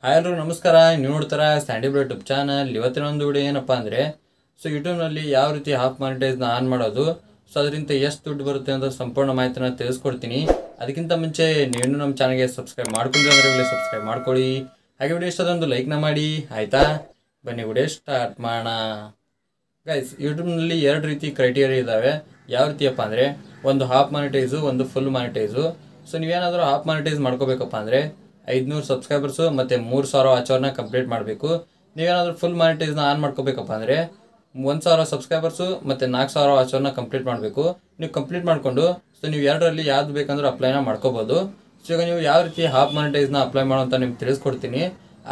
Hi ಎಲ್ಲರೂ ನಮಸ್ಕಾರ. ನೀವು ನೋಡ್ತಾರ ಸ್ಟ್ಯಾಂಡಿ ಬ್ರೋ ಯೂಟ್ಯೂಬ್ ಚಾನಲ್. ಇವತ್ತಿನ ಒಂದು ವಿಡಿಯೋ ಏನಪ್ಪ ಅಂದರೆ ಯೂಟ್ಯೂಬ್ನಲ್ಲಿ ಯಾವ ರೀತಿ ಹಾಫ್ ಮಾನಿಟೈಸ್ನ ಆನ್ ಮಾಡೋದು, ಅದರಿಂದ ಎಷ್ಟು ದುಡ್ಡು ಬರುತ್ತೆ ಅಂತ ಸಂಪೂರ್ಣ ಮಾಹಿತಿನ ತಿಳಿಸ್ಕೊಡ್ತೀನಿ. ಅದಕ್ಕಿಂತ ಮುಂಚೆ ನೀವು ನಮ್ಮ ಚಾನಲ್ಗೆ ಸಬ್ಸ್ಕ್ರೈಬ್ ಮಾಡ್ಕೊಂಡ್ರೆ ಅಂದರೆ ಸಬ್ಸ್ಕ್ರೈಬ್ ಮಾಡ್ಕೊಳ್ಳಿ. ಹಾಗೆ ವಿಡಿಯೋ ಇಷ್ಟೊಂದು ಲೈಕ್ನ ಮಾಡಿ, ಆಯಿತಾ? ಬನ್ನಿ ವಿಡಿಯೋ ಸ್ಟಾರ್ಟ್ ಮಾಡೋಣ. ಗೈಸ್, ಯೂಟ್ಯೂಬ್ನಲ್ಲಿ ಎರಡು ರೀತಿ ಕ್ರೈಟೀರಿಯಾ ಇದ್ದಾವೆ. ಯಾವ ರೀತಿಯಪ್ಪ ಅಂದರೆ ಒಂದು ಹಾಫ್ ಮಾನಿಟೈಸು, ಒಂದು ಫುಲ್ ಮಾನಿಟೈಸು. ನೀವೇನಾದರೂ ಹಾಫ್ ಮಾನಿಟೈಸ್ ಮಾಡ್ಕೋಬೇಕಪ್ಪ ಅಂದರೆ 500 ಸಬ್ಸ್ಕ್ರೈಬರ್ಸು ಮತ್ತು 3000 ವಾಚ್ ಅವರ್ನ ಕಂಪ್ಲೀಟ್ ಮಾಡಬೇಕು. ನೀವೇನಾದರೂ ಫುಲ್ ಮಾನಿಟೈಸ್ನ ಆನ್ ಮಾಡ್ಕೋಬೇಕಪ್ಪ ಅಂದರೆ 1000 ಸಬ್ಸ್ಕ್ರೈಬರ್ಸು ಮತ್ತು 4000 ವಾಚ್ ಅವರ್ನ ಕಂಪ್ಲೀಟ್ ಮಾಡಬೇಕು. ನೀವು ಕಂಪ್ಲೀಟ್ ಮಾಡಿಕೊಂಡು ನೀವು ಎರಡರಲ್ಲಿ ಯಾವ್ದು ಬೇಕಂದ್ರೆ ಅಪ್ಲೈನ ಮಾಡ್ಕೋಬೋದು. ಈಗ ನೀವು ಯಾವ ರೀತಿ ಹಾಫ್ ಮಾನಿಟೈಸ್ನ ಅಪ್ಲೈ ಮಾಡೋ ಅಂತ ನಿಮ್ಗೆ ತಿಳಿಸ್ಕೊಡ್ತೀನಿ.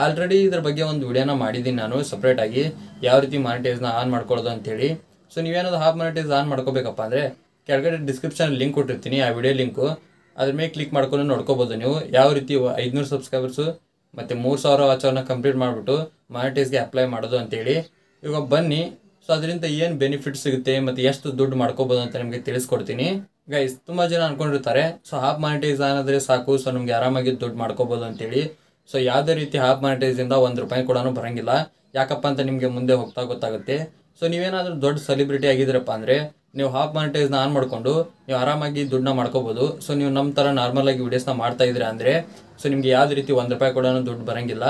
ಆಲ್ರೆಡಿ ಇದ್ರ ಬಗ್ಗೆ ಒಂದು ವಿಡಿಯೋನ ಮಾಡಿದ್ದೀನಿ ನಾನು ಸಪ್ರೇಟಾಗಿ, ಯಾವ ರೀತಿ ಮಾನಿಟೈಸ್ನ ಆನ್ ಮಾಡ್ಕೊಳ್ಳೋದು ಅಂತೇಳಿ. ನೀವೇನಾದ್ರು ಹಾಫ್ ಮಾನಿಟೈಸ್ ಆನ್ ಮಾಡ್ಕೋಬೇಕಪ್ಪ ಅಂದರೆ ಕೆಳಗಡೆ ಡಿಸ್ಕ್ರಿಪ್ಷನ್ ಲಿಂಕ್ ಕೊಟ್ಟಿರ್ತೀನಿ, ಆ ವಿಡಿಯೋ ಲಿಂಕು. ಅದ್ರ ಮೇಲೆ ಕ್ಲಿಕ್ ಮಾಡ್ಕೊಂಡು ನೋಡ್ಕೋಬೋದು ನೀವು ಯಾವ ರೀತಿ 500 ಸಬ್ಸ್ಕ್ರೈಬರ್ಸು ಮತ್ತು 3000 ವಾಚ್ ಅವರ್ನ ಕಂಪ್ಲೀಟ್ ಮಾಡಿಬಿಟ್ಟು ಮಾನಿಟೈಸ್ಗೆ ಅಪ್ಲೈ ಮಾಡೋದು ಅಂತೇಳಿ. ಇವಾಗ ಬನ್ನಿ, ಅದರಿಂದ ಏನು ಬೆನಿಫಿಟ್ ಸಿಗುತ್ತೆ ಮತ್ತು ಎಷ್ಟು ದುಡ್ಡು ಮಾಡ್ಕೋಬೋದು ಅಂತ ನಿಮಗೆ ತಿಳಿಸ್ಕೊಡ್ತೀನಿ. ಗೈಸ್, ತುಂಬ ಜನ ಅನ್ಕೊಂಡಿರ್ತಾರೆ ಹಾಫ್ ಮಾನಿಟೈಸ್ ಆದರೆ ಸಾಕು, ನಮಗೆ ಆರಾಮಾಗಿ ದುಡ್ಡು ಮಾಡ್ಕೋಬೋದು ಅಂತೇಳಿ. ಯಾವುದೇ ರೀತಿ ಹಾಫ್ ಮಾನಿಟೈಸಿಂದ ₹1 ಕೂಡ ಬರೋಂಗಿಲ್ಲ. ಯಾಕಪ್ಪ ಅಂತ ನಿಮಗೆ ಮುಂದೆ ಹೋಗ್ತಾ ಗೊತ್ತಾಗುತ್ತೆ. ನೀವೇನಾದರೂ ದೊಡ್ಡ ಸೆಲೆಬ್ರಿಟಿ ಆಗಿದ್ದೀರಪ್ಪ ಅಂದರೆ ನೀವು ಹಾಫ್ ಮಾನಿಟೈಸ್ನ ಆನ್ ಮಾಡಿಕೊಂಡು ನೀವು ಆರಾಮಾಗಿ ದುಡ್ಡನ್ನ ಮಾಡ್ಕೋಬೋದು. ನೀವು ನಮ್ಮ ಥರ ನಾರ್ಮಲಾಗಿ ವೀಡಿಯೋಸ್ನ ಮಾಡ್ತಾ ಇದ್ದೀರಾ ಅಂದರೆ ನಿಮಗೆ ಯಾವುದೇ ರೀತಿ ₹1 ಕೂಡ ದುಡ್ಡು ಬರೋಂಗಿಲ್ಲ.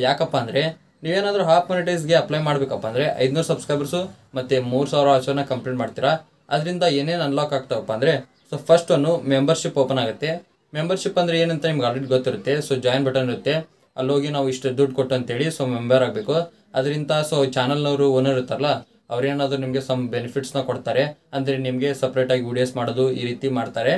ಯಾಕಪ್ಪ ಅಂದರೆ ನೀವೇನಾದರೂ ಹಾಫ್ ಮಾನಿಟೈಸ್ಗೆ ಅಪ್ಲೈ ಮಾಡಬೇಕಪ್ಪ ಅಂದರೆ 500 ಸಬ್ಸ್ಕ್ರೈಬರ್ಸು ಮತ್ತು 3000 ವಾಚನ್ನ ಕಂಪ್ಲೀಟ್ ಮಾಡ್ತೀರಾ. ಅದರಿಂದ ಏನೇನು ಅನ್ಲಾಕ್ ಆಗ್ತಾವಪ್ಪ ಅಂದರೆ ಫಸ್ಟ್ ಒಂದು ಮೆಂಬರ್ಶಿಪ್ ಓಪನ್ ಆಗುತ್ತೆ. ಮೆಂಬರ್ಶಿಪ್ ಅಂದರೆ ಏನಂತ ನಿಮ್ಗೆ ಆಲ್ರೆಡಿ ಗೊತ್ತಿರುತ್ತೆ. ಜಾಯಿನ್ ಬಟನ್ ಇರುತ್ತೆ, ಅಲ್ಲಿ ಹೋಗಿ ನಾವು ಇಷ್ಟು ದುಡ್ಡು ಕೊಟ್ಟು ಅಂತೇಳಿ ಮೆಂಬರ್ ಆಗಬೇಕು. ಅದರಿಂದ ಚಾನಲ್ನವರು ಓನರ್ ಇರ್ತಾರಲ್ಲ, ಅವ್ರೇನಾದರೂ ನಿಮಗೆ ಸಮ್ ಬೆನಿಫಿಟ್ಸ್ನ ಕೊಡ್ತಾರೆ. ಅಂದರೆ ನಿಮಗೆ ಸಪ್ರೇಟಾಗಿ ವೀಡಿಯೋಸ್ ಮಾಡೋದು ಈ ರೀತಿ ಮಾಡ್ತಾರೆ.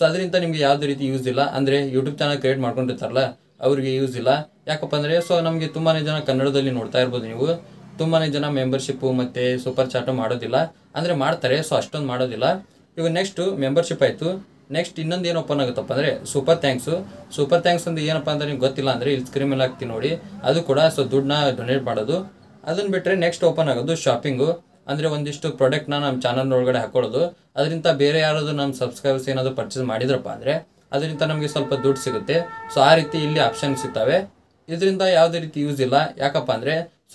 ಅದರಿಂದ ನಿಮಗೆ ಯಾವುದೇ ರೀತಿ ಯೂಸ್ ಇಲ್ಲ. ಅಂದರೆ ಯೂಟ್ಯೂಬ್ ಚಾನಲ್ ಕ್ರಿಯೇಟ್ ಮಾಡ್ಕೊಂಡಿರ್ತಾರಲ್ಲ ಅವ್ರಿಗೆ ಯೂಸ್ ಇಲ್ಲ. ಯಾಕಪ್ಪ ಅಂದರೆ ನಮಗೆ ತುಂಬಾ ಜನ ಕನ್ನಡದಲ್ಲಿ ನೋಡ್ತಾ ಇರ್ಬೋದು ನೀವು, ತುಂಬಾ ಜನ ಮೆಂಬರ್ಶಿಪ್ಪು ಮತ್ತು ಸೂಪರ್ ಚಾಟು ಮಾಡೋದಿಲ್ಲ. ಅಂದರೆ ಮಾಡ್ತಾರೆ, ಅಷ್ಟೊಂದು ಮಾಡೋದಿಲ್ಲ. ಇವಾಗ ನೆಕ್ಸ್ಟು ಮೆಂಬರ್ಶಿಪ್ ಆಯಿತು. ನೆಕ್ಸ್ಟ್ ಇನ್ನೊಂದು ಏನು ಓಪನ್ ಆಗುತ್ತಪ್ಪ ಅಂದರೆ ಸೂಪರ್ ಥ್ಯಾಂಕ್ಸು. ಸೂಪರ್ ಥ್ಯಾಂಕ್ಸ್ ಅಂದ್ರೆ ಏನಪ್ಪ ಅಂದರೆ ನಿಮ್ಗೆ ಗೊತ್ತಿಲ್ಲ ಅಂದರೆ ಇಲ್ಲಿ ಸ್ಕ್ರೀನ್ ಮೇಲೆ ಹಾಕ್ತೀನಿ ನೋಡಿ, ಅದು ಕೂಡ ದುಡ್ಡನ್ನ ಡೊನೇಟ್ ಮಾಡೋದು. ಅದನ್ನು ಬಿಟ್ಟರೆ ನೆಕ್ಸ್ಟ್ ಓಪನ್ ಆಗೋದು ಶಾಪಿಂಗು. ಅಂದರೆ ಒಂದಿಷ್ಟು ಪ್ರಾಡಕ್ಟ್ನ ನಮ್ಮ ಚಾನಲ್ ಒಳಗಡೆ ಹಾಕೊಳ್ಳೋದು. ಅದರಿಂದ ಬೇರೆ ಯಾರಾದರೂ ನಮ್ಮ ಸಬ್ಸ್ಕ್ರೈಬರ್ಸ್ ಏನಾದರೂ ಪರ್ಚೇಸ್ ಮಾಡಿದ್ರಪ್ಪ ಅಂದರೆ ಅದರಿಂದ ನಮಗೆ ಸ್ವಲ್ಪ ದುಡ್ಡು ಸಿಗುತ್ತೆ. ಆ ರೀತಿ ಇಲ್ಲಿ ಆಪ್ಷನ್ಸ್ ಇರ್ತವೆ. ಇದರಿಂದ ಯಾವುದೇ ರೀತಿ ಯೂಸ್ ಇಲ್ಲ. ಯಾಕಪ್ಪ ಅಂದರೆ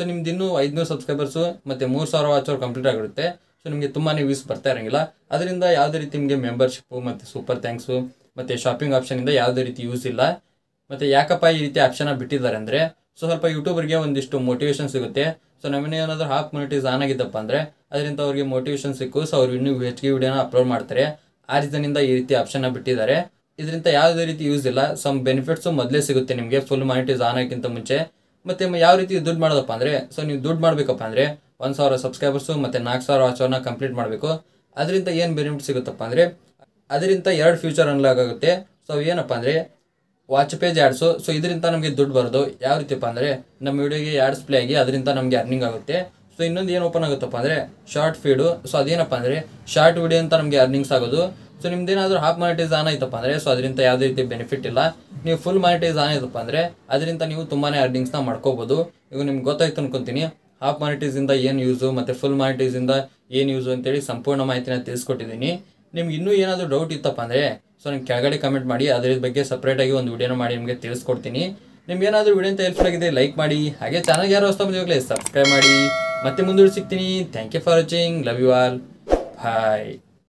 ನಿಮ್ದು ಇನ್ನೂ 500 ಸಬ್ಸ್ಕ್ರೈಬರ್ಸು ಮತ್ತು 3000 ವಾಚ್ ಅವರ್ ಕಂಪ್ಲೀಟ್ ಆಗಿರುತ್ತೆ. ನಿಮಗೆ ತುಂಬಾ ವ್ಯೂಸ್ ಬರ್ತಾ ಇರೋಂಗಿಲ್ಲ. ಅದರಿಂದ ಯಾವುದೇ ರೀತಿ ನಿಮಗೆ ಮೆಂಬರ್ಶಿಪ್ಪು ಮತ್ತು ಸೂಪರ್ ಥ್ಯಾಂಕ್ಸು ಮತ್ತು ಶಾಪಿಂಗ್ ಆಪ್ಷನಿಂದ ಯಾವುದೇ ರೀತಿ ಯೂಸ್ ಇಲ್ಲ. ಮತ್ತು ಯಾಕಪ್ಪ ಈ ರೀತಿ ಆಪ್ಷನ್ನ ಬಿಟ್ಟಿದ್ದಾರೆ ಅಂದರೆ ಸ್ವಲ್ಪ ಯೂಟ್ಯೂಬರ್ಗೆ ಒಂದಿಷ್ಟು ಮೋಟಿವೇಶನ್ ಸಿಗುತ್ತೆ. ನಮ್ಮನ್ನೇನಾದರೂ ಹಾಫ್ ಮಾನಿಟೈಸ್ ಆನ್ ಆಗಿದ್ದಪ್ಪ ಅಂದರೆ ಅದರಿಂದ ಅವ್ರಿಗೆ ಮೋಟಿವೇಶನ್ ಸಿಕ್ಕು ಅವ್ರು ಇನ್ನೂ ಹೆಚ್ಚಿಗೆ ವಿಡಿಯೋನ ಅಪ್ಲೋಡ್ ಮಾಡ್ತಾರೆ. ಆ ರೀಸನಿಂದ ಈ ರೀತಿ ಆಪ್ಷನ್ನ ಬಿಟ್ಟಿದ್ದಾರೆ. ಇದರಿಂದ ಯಾವುದೇ ರೀತಿ ಯೂಸ್ ಇಲ್ಲ. ಸಮ್ ಬೆನಿಫಿಟ್ಸು ಮೊದಲೇ ಸಿಗುತ್ತೆ ನಿಮಗೆ ಫುಲ್ ಮಾನಿಟೈಸ್ ಆನ್ ಆಗಿಂತ ಮುಂಚೆ. ಮತ್ತು ಯಾವ ರೀತಿ ದುಡ್ಡು ಮಾಡೋದಪ್ಪ ಅಂದರೆ ನೀವು ದುಡ್ಡು ಮಾಡಬೇಕಪ್ಪ ಅಂದರೆ 1000 ಸಬ್ಸ್ಕ್ರೈಬರ್ಸು ಮತ್ತು 4000 ವಾಚ್ ಅವರ್ನ ಕಂಪ್ಲೀಟ್ ಮಾಡಬೇಕು. ಅದರಿಂದ ಏನು ಬೆನಿಫಿಟ್ ಸಿಗುತ್ತಪ್ಪ ಅಂದರೆ ಅದರಿಂದ 2 ಫ್ಯೂಚರ್ ಅನ್ಲಾಕ್ ಆಗುತ್ತೆ. ಏನಪ್ಪ ಅಂದರೆ ವಾಚ್ ಪೇಜ್ ಆ್ಯಡ್ಸು. ಇದರಿಂದ ನಮಗೆ ದುಡ್ಡು ಬರೋದು ಯಾವ ರೀತಿಯಪ್ಪ ಅಂದರೆ ನಮ್ಮ ವಿಡಿಯೋಗೆ ಆ್ಯಡ್ಸ್ ಪ್ಲೇ ಆಗಿ ಅದರಿಂದ ನಮಗೆ ಅರ್ನಿಂಗ್ ಆಗುತ್ತೆ. ಇನ್ನೊಂದು ಏನು ಓಪನ್ ಆಗುತ್ತಪ್ಪ ಅಂದರೆ ಶಾರ್ಟ್ ಫೀಡು. ಅದೇನಪ್ಪ ಅಂದರೆ ಶಾರ್ಟ್ ವಿಡಿಯೋ ಅಂತ ನಮಗೆ ಅರ್ನಿಂಗ್ಸ್ ಆಗೋದು. ನಿಮ್ದೇನಾದರೂ ಹಾಫ್ ಮಾನಿಟೈಸ್ ಆನ್ ಆಯ್ತಪ್ಪ ಅಂದರೆ ಅದರಿಂದ ಯಾವುದೇ ರೀತಿ ಬೆನಿಫಿಟ್ ಇಲ್ಲ. ನೀವು ಫುಲ್ ಮಾನಿಟೈಸ್ ಆನ್ ಆಯ್ತಪ್ಪ ಅಂದರೆ ಅದರಿಂದ ನೀವು ತುಂಬಾ ಅರ್ನಿಂಗ್ಸ್ನ ಮಾಡ್ಕೋಬೋದು. ಈಗ ನಿಮ್ಗೆ ಗೊತ್ತಾಯ್ತು ಅನ್ಕೊತೀನಿ ಹಾಫ್ ಮಾನಿಟೈಸಿಂದ ಏನು ಯೂಸು ಮತ್ತು ಫುಲ್ ಮಾನಿಟೈಸಿಂದ ಏನು ಯೂಸು ಅಂತೇಳಿ ಸಂಪೂರ್ಣ ಮಾಹಿತಿನ ತಿಳಿಸ್ಕೊಟ್ಟಿದ್ದೀನಿ. ನಿಮ್ಗೆ ಇನ್ನೂ ಏನಾದರೂ ಡೌಟ್ ಇತ್ತಪ್ಪ ಅಂದರೆ ನಿಮ್ಗೆ ಕೆಳಗಡೆ ಕಮೆಂಟ್ ಮಾಡಿ, ಅದ್ರ ಬಗ್ಗೆ ಸಪ್ರೇಟಾಗಿ ಒಂದು ವಿಡಿಯೋನ ಮಾಡಿ ನಿಮಗೆ ತಿಳಿಸ್ಕೊಡ್ತೀನಿ. ನಿಮ್ಗೆ ಏನಾದರೂ ವಿಡಿಯೋ ಅಂತ ಹೆಲ್ಪ್ಫುಲ್ ಆಗಿದೆ ಲೈಕ್ ಮಾಡಿ, ಹಾಗೆ ಚಾನಲ್ಗೆ ಯಾರು ಹೊಸ ಬಂದಿವಾಗಲೇ ಸಬ್ಸ್ಕ್ರೈಬ್ ಮಾಡಿ. ಮತ್ತೆ ಮುಂದೆ ಸಿಗ್ತೀನಿ. Thank you for watching. Love you all. Bye.